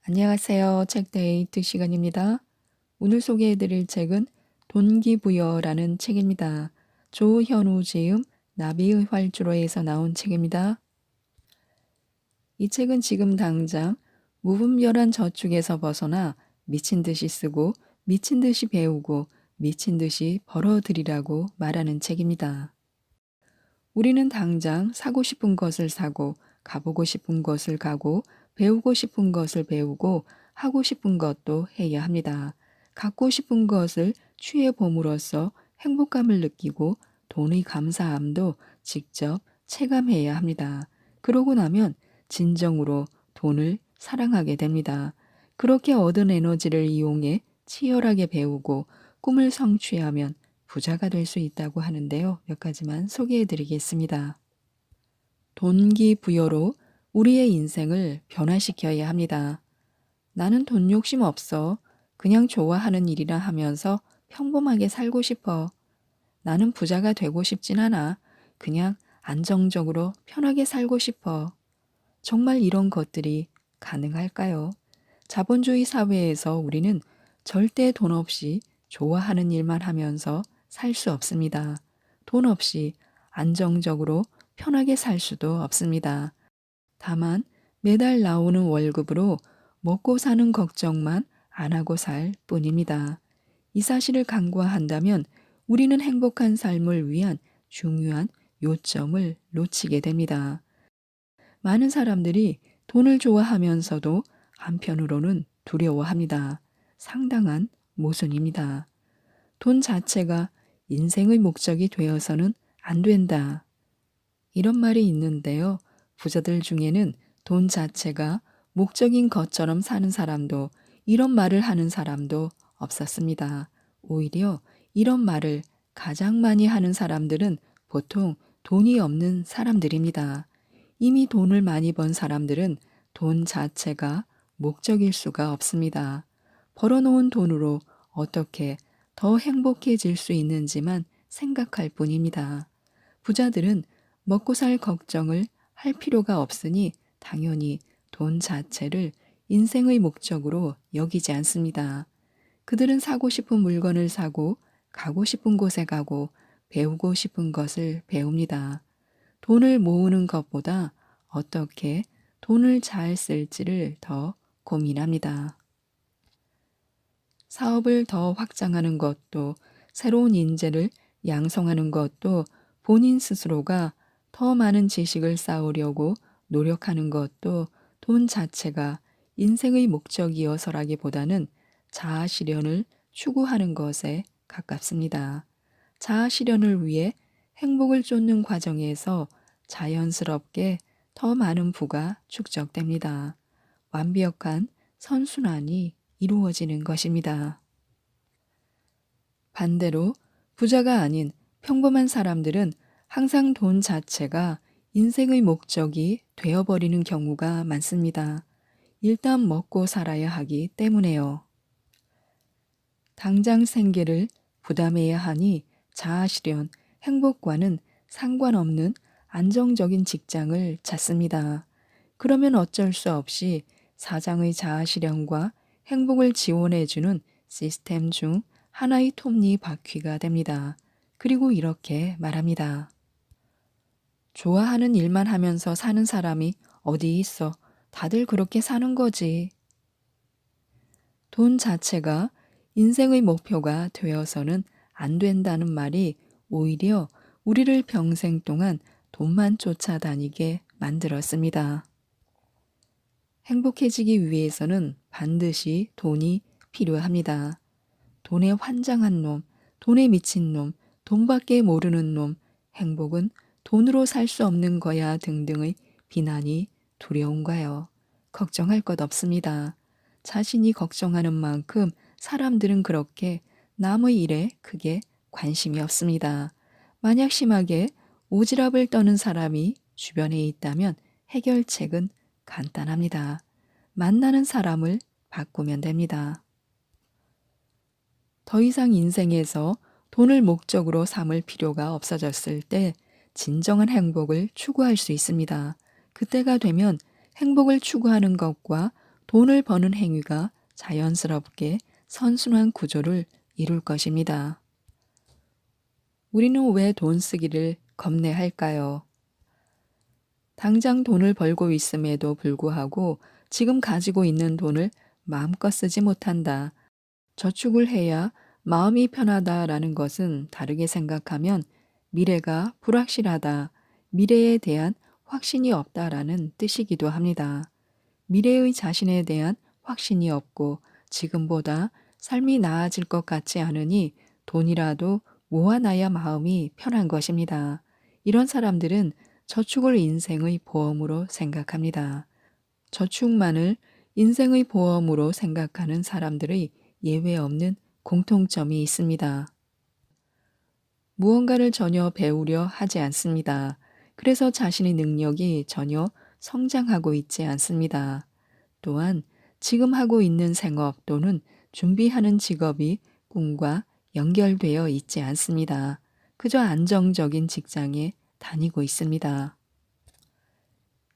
안녕하세요. 책데이트 시간입니다. 오늘 소개해드릴 책은 돈기부여라는 책입니다. 조현우 지음, 나비의 활주로에서 나온 책입니다. 이 책은 지금 당장 무분별한 저축에서 벗어나 미친 듯이 쓰고 미친 듯이 배우고 미친 듯이 벌어들이라고 말하는 책입니다. 우리는 당장 사고 싶은 것을 사고 가보고 싶은 것을 가고 배우고 싶은 것을 배우고 하고 싶은 것도 해야 합니다. 갖고 싶은 것을 취해 봄으로써 행복감을 느끼고 돈의 감사함도 직접 체감해야 합니다. 그러고 나면 진정으로 돈을 사랑하게 됩니다. 그렇게 얻은 에너지를 이용해 치열하게 배우고 꿈을 성취하면 부자가 될 수 있다고 하는데요. 몇 가지만 소개해 드리겠습니다. 돈기부여로 우리의 인생을 변화시켜야 합니다. 나는 돈 욕심 없어. 그냥 좋아하는 일이라 하면서 평범하게 살고 싶어. 나는 부자가 되고 싶진 않아. 그냥 안정적으로 편하게 살고 싶어. 정말 이런 것들이 가능할까요? 자본주의 사회에서 우리는 절대 돈 없이 좋아하는 일만 하면서 살 수 없습니다. 돈 없이 안정적으로 편하게 살 수도 없습니다. 다만 매달 나오는 월급으로 먹고 사는 걱정만 안 하고 살 뿐입니다. 이 사실을 간과한다면 우리는 행복한 삶을 위한 중요한 요점을 놓치게 됩니다. 많은 사람들이 돈을 좋아하면서도 한편으로는 두려워합니다. 상당한 모순입니다. 돈 자체가 인생의 목적이 되어서는 안 된다. 이런 말이 있는데요. 부자들 중에는 돈 자체가 목적인 것처럼 사는 사람도 이런 말을 하는 사람도 없었습니다. 오히려 이런 말을 가장 많이 하는 사람들은 보통 돈이 없는 사람들입니다. 이미 돈을 많이 번 사람들은 돈 자체가 목적일 수가 없습니다. 벌어놓은 돈으로 어떻게 더 행복해질 수 있는지만 생각할 뿐입니다. 부자들은 먹고 살 걱정을 할 필요가 없으니 당연히 돈 자체를 인생의 목적으로 여기지 않습니다. 그들은 사고 싶은 물건을 사고 가고 싶은 곳에 가고 배우고 싶은 것을 배웁니다. 돈을 모으는 것보다 어떻게 돈을 잘 쓸지를 더 고민합니다. 사업을 더 확장하는 것도 새로운 인재를 양성하는 것도 본인 스스로가 더 많은 지식을 쌓으려고 노력하는 것도 돈 자체가 인생의 목적이어서라기보다는 자아 실현을 추구하는 것에 가깝습니다. 자아 실현을 위해 행복을 쫓는 과정에서 자연스럽게 더 많은 부가 축적됩니다. 완벽한 선순환이 이루어지는 것입니다. 반대로 부자가 아닌 평범한 사람들은 항상 돈 자체가 인생의 목적이 되어버리는 경우가 많습니다. 일단 먹고 살아야 하기 때문에요. 당장 생계를 부담해야 하니 자아실현, 행복과는 상관없는 안정적인 직장을 찾습니다. 그러면 어쩔 수 없이 사장의 자아실현과 행복을 지원해주는 시스템 중 하나의 톱니바퀴가 됩니다. 그리고 이렇게 말합니다. 좋아하는 일만 하면서 사는 사람이 어디 있어? 다들 그렇게 사는 거지. 돈 자체가 인생의 목표가 되어서는 안 된다는 말이 오히려 우리를 평생 동안 돈만 쫓아다니게 만들었습니다. 행복해지기 위해서는 반드시 돈이 필요합니다. 돈에 환장한 놈, 돈에 미친 놈, 돈밖에 모르는 놈, 행복은 돈으로 살 수 없는 거야 등등의 비난이 두려운가요? 걱정할 것 없습니다. 자신이 걱정하는 만큼 사람들은 그렇게 남의 일에 크게 관심이 없습니다. 만약 심하게 오지랖을 떠는 사람이 주변에 있다면 해결책은 간단합니다. 만나는 사람을 바꾸면 됩니다. 더 이상 인생에서 돈을 목적으로 삼을 필요가 없어졌을 때 진정한 행복을 추구할 수 있습니다. 그때가 되면 행복을 추구하는 것과 돈을 버는 행위가 자연스럽게 선순환 구조를 이룰 것입니다. 우리는 왜 돈 쓰기를 겁내할까요? 당장 돈을 벌고 있음에도 불구하고 지금 가지고 있는 돈을 마음껏 쓰지 못한다. 저축을 해야 마음이 편하다라는 것은 다르게 생각하면 미래가 불확실하다, 미래에 대한 확신이 없다라는 뜻이기도 합니다. 미래의 자신에 대한 확신이 없고 지금보다 삶이 나아질 것 같지 않으니 돈이라도 모아놔야 마음이 편한 것입니다. 이런 사람들은 저축을 인생의 보험으로 생각합니다. 저축만을 인생의 보험으로 생각하는 사람들의 예외 없는 공통점이 있습니다. 무언가를 전혀 배우려 하지 않습니다. 그래서 자신의 능력이 전혀 성장하고 있지 않습니다. 또한 지금 하고 있는 생업 또는 준비하는 직업이 꿈과 연결되어 있지 않습니다. 그저 안정적인 직장에 다니고 있습니다.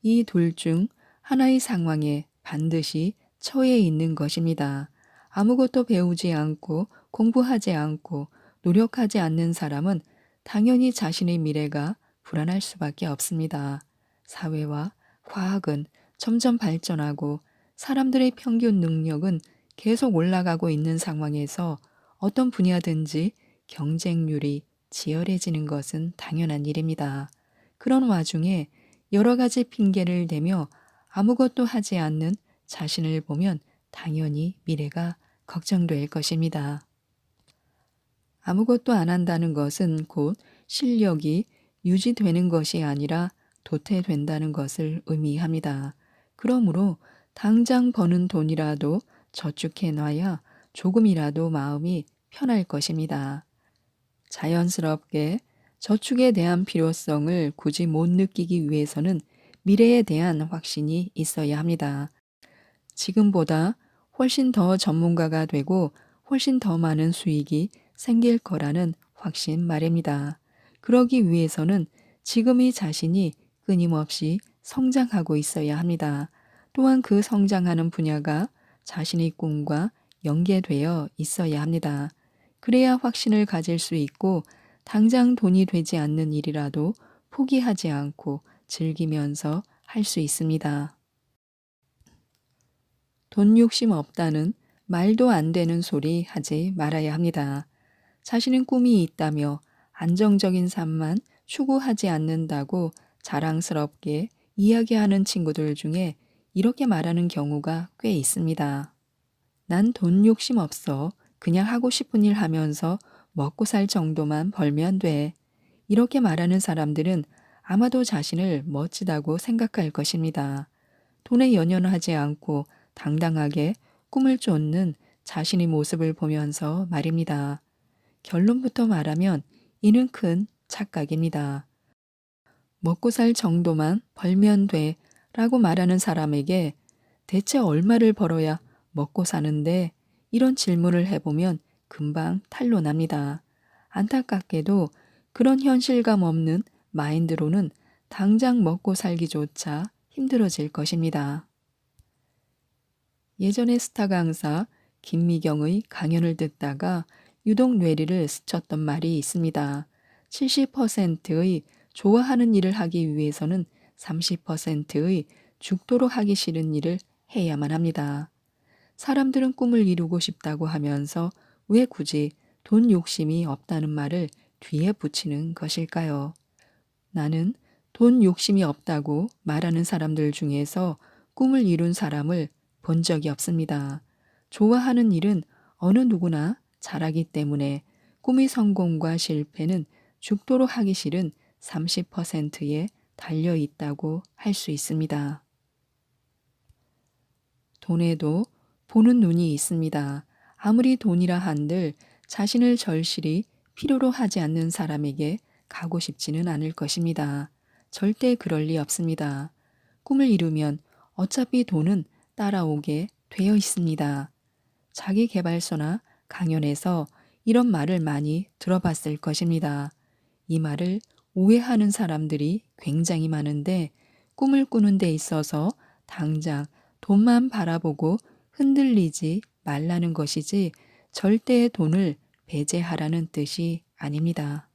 이 둘 중 하나의 상황에 반드시 처해 있는 것입니다. 아무것도 배우지 않고 공부하지 않고 노력하지 않는 사람은 당연히 자신의 미래가 불안할 수밖에 없습니다. 사회와 과학은 점점 발전하고 사람들의 평균 능력은 계속 올라가고 있는 상황에서 어떤 분야든지 경쟁률이 치열해지는 것은 당연한 일입니다. 그런 와중에 여러 가지 핑계를 대며 아무것도 하지 않는 자신을 보면 당연히 미래가 걱정될 것입니다. 아무것도 안 한다는 것은 곧 실력이 유지되는 것이 아니라 도태된다는 것을 의미합니다. 그러므로 당장 버는 돈이라도 저축해 놔야 조금이라도 마음이 편할 것입니다. 자연스럽게 저축에 대한 필요성을 굳이 못 느끼기 위해서는 미래에 대한 확신이 있어야 합니다. 지금보다 훨씬 더 전문가가 되고 훨씬 더 많은 수익이 생길 거라는 확신 말입니다. 그러기 위해서는 지금의 자신이 끊임없이 성장하고 있어야 합니다. 또한 그 성장하는 분야가 자신의 꿈과 연계되어 있어야 합니다. 그래야 확신을 가질 수 있고 당장 돈이 되지 않는 일이라도 포기하지 않고 즐기면서 할 수 있습니다. 돈 욕심 없다는 말도 안 되는 소리 하지 말아야 합니다. 자신은 꿈이 있다며 안정적인 삶만 추구하지 않는다고 자랑스럽게 이야기하는 친구들 중에 이렇게 말하는 경우가 꽤 있습니다. 난 돈 욕심 없어. 그냥 하고 싶은 일 하면서 먹고 살 정도만 벌면 돼. 이렇게 말하는 사람들은 아마도 자신을 멋지다고 생각할 것입니다. 돈에 연연하지 않고 당당하게 꿈을 쫓는 자신의 모습을 보면서 말입니다. 결론부터 말하면 이는 큰 착각입니다. 먹고 살 정도만 벌면 돼 라고 말하는 사람에게 대체 얼마를 벌어야 먹고 사는데 이런 질문을 해보면 금방 탄로납니다. 안타깝게도 그런 현실감 없는 마인드로는 당장 먹고 살기조차 힘들어질 것입니다. 예전에 스타 강사 김미경의 강연을 듣다가 유독 뇌리를 스쳤던 말이 있습니다. 70%의 좋아하는 일을 하기 위해서는 30%의 죽도록 하기 싫은 일을 해야만 합니다. 사람들은 꿈을 이루고 싶다고 하면서 왜 굳이 돈 욕심이 없다는 말을 뒤에 붙이는 것일까요? 나는 돈 욕심이 없다고 말하는 사람들 중에서 꿈을 이룬 사람을 본 적이 없습니다. 좋아하는 일은 어느 누구나 잘하기 때문에 꿈의 성공과 실패는 죽도록 하기 싫은 30%에 달려 있다고 할 수 있습니다. 돈에도 보는 눈이 있습니다. 아무리 돈이라 한들 자신을 절실히 필요로 하지 않는 사람에게 가고 싶지는 않을 것입니다. 절대 그럴 리 없습니다. 꿈을 이루면 어차피 돈은 따라오게 되어 있습니다. 자기 개발서나 강연에서 이런 말을 많이 들어봤을 것입니다. 이 말을 오해하는 사람들이 굉장히 많은데 꿈을 꾸는 데 있어서 당장 돈만 바라보고 흔들리지 말라는 것이지 절대 돈을 배제하라는 뜻이 아닙니다.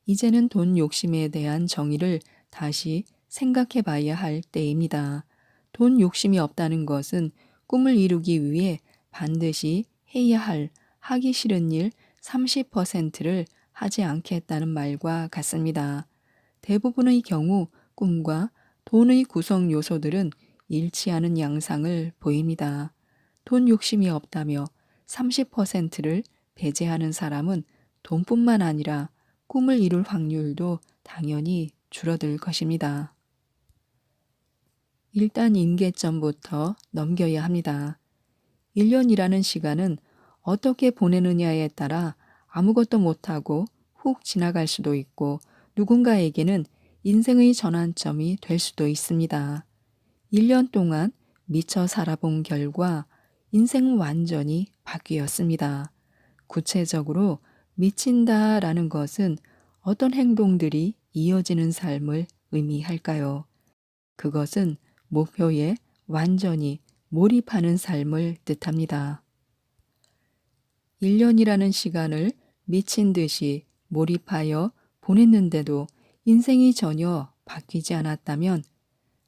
이제는 돈 욕심에 대한 정의를 다시 생각해 봐야 할 때입니다. 돈 욕심이 없다는 것은 꿈을 이루기 위해 반드시 해야 할 하기 싫은 일 30%를 하지 않겠다는 말과 같습니다. 대부분의 경우 꿈과 돈의 구성 요소들은 일치하는 양상을 보입니다. 돈 욕심이 없다며 30%를 배제하는 사람은 돈뿐만 아니라 꿈을 이룰 확률도 당연히 줄어들 것입니다. 일단 임계점부터 넘겨야 합니다. 1년이라는 시간은 어떻게 보내느냐에 따라 아무것도 못하고 훅 지나갈 수도 있고 누군가에게는 인생의 전환점이 될 수도 있습니다. 1년 동안 미처 살아본 결과 인생은 완전히 바뀌었습니다. 구체적으로 미친다라는 것은 어떤 행동들이 이어지는 삶을 의미할까요? 그것은 목표에 완전히 몰입하는 삶을 뜻합니다. 1년이라는 시간을 미친 듯이 몰입하여 보냈는데도 인생이 전혀 바뀌지 않았다면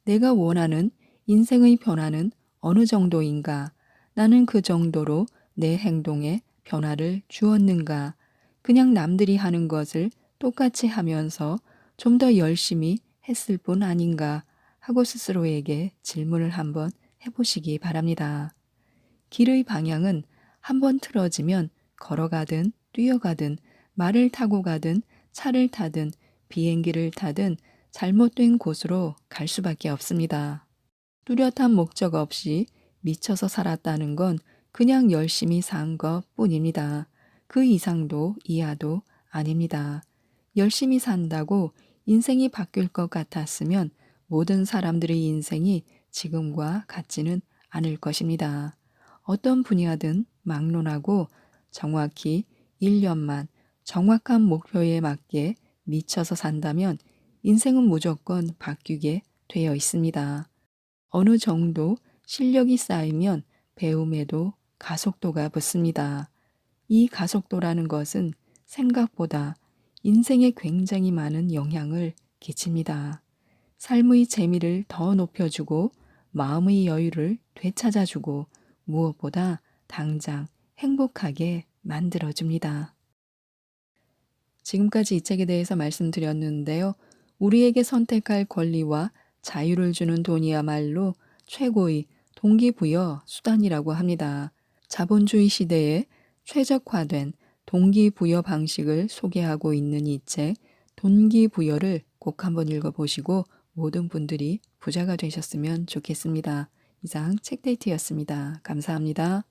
내가 원하는 인생의 변화는 어느 정도인가? 나는 그 정도로 내 행동에 변화를 주었는가? 그냥 남들이 하는 것을 똑같이 하면서 좀 더 열심히 했을 뿐 아닌가? 하고 스스로에게 질문을 한번 해보시기 바랍니다. 길의 방향은 한번 틀어지면 걸어가든 뛰어가든 말을 타고 가든 차를 타든 비행기를 타든 잘못된 곳으로 갈 수밖에 없습니다. 뚜렷한 목적 없이 미쳐서 살았다는 건 그냥 열심히 산 것 뿐입니다. 그 이상도 이하도 아닙니다. 열심히 산다고 인생이 바뀔 것 같았으면 모든 사람들의 인생이 지금과 같지는 않을 것입니다. 어떤 분야든 막론하고 정확히 1년만 정확한 목표에 맞게 미쳐서 산다면 인생은 무조건 바뀌게 되어 있습니다. 어느 정도 실력이 쌓이면 배움에도 가속도가 붙습니다. 이 가속도라는 것은 생각보다 인생에 굉장히 많은 영향을 끼칩니다. 삶의 재미를 더 높여주고 마음의 여유를 되찾아주고 무엇보다 당장 행복하게 만들어줍니다. 지금까지 이 책에 대해서 말씀드렸는데요. 우리에게 선택할 권리와 자유를 주는 돈이야말로 최고의 동기부여 수단이라고 합니다. 자본주의 시대에 최적화된 동기부여 방식을 소개하고 있는 이 책, 동기부여를 꼭 한번 읽어보시고 모든 분들이 부자가 되셨으면 좋겠습니다. 이상 책데이트였습니다. 감사합니다.